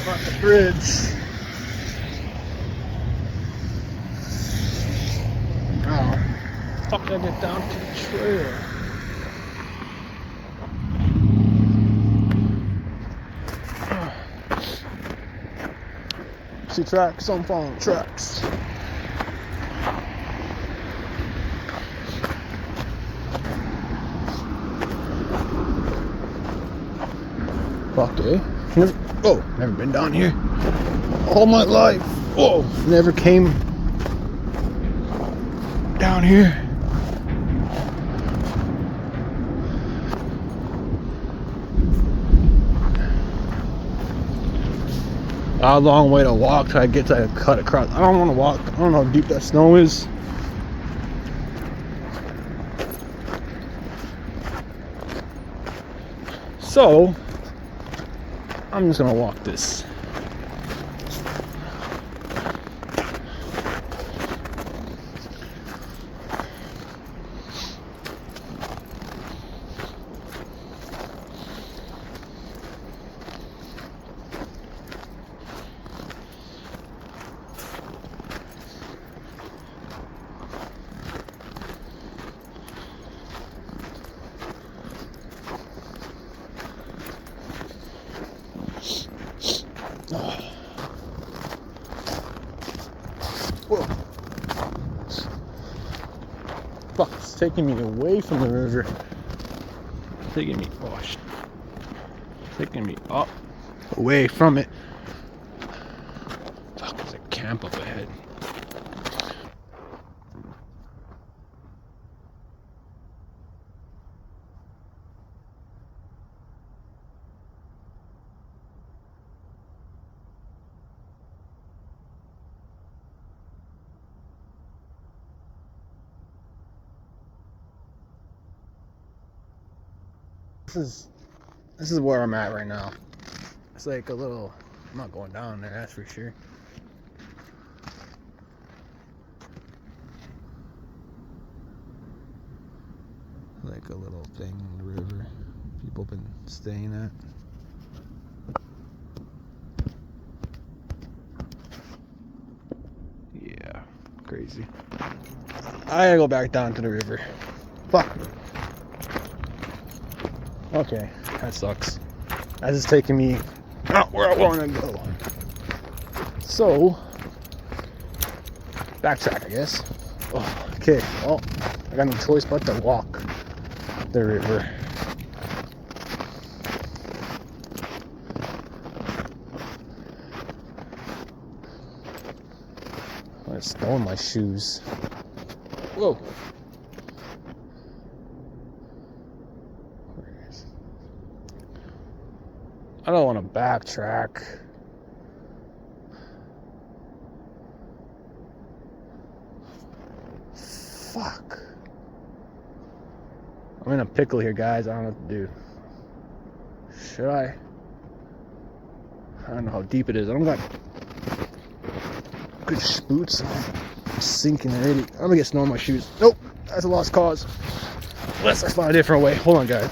on the bridge. How the fuck did I get down to the trail? See tracks, I'm following tracks. Fuck, eh? Never been down here. All my life. Whoa, never came down here. A long way to walk till I get to cut across. I don't want to walk. I don't know how deep that snow is. So I'm just gonna walk this. Whoa. Fuck, it's taking me away from the river. Taking me up, away from it. Fuck, there's a camp up ahead. This is where I'm at right now. It's like a little, I'm not going down there, that's for sure. Like a little thing in the river people been staying at. Yeah, crazy. I gotta go back down to the river. Fuck. Okay, that sucks. That's just taking me out where I want to go. So, backtrack, I guess. Oh, okay, well, I got no choice but to walk the river. There's snow in my shoes. Whoa. I don't want to backtrack. Fuck. I'm in a pickle here, guys. I don't know what to do. Should I? I don't know how deep it is. I don't got good boots. I'm sinking already. I'm gonna get snow in my shoes. Nope, that's a lost cause. Unless I find a different way. Hold on, guys.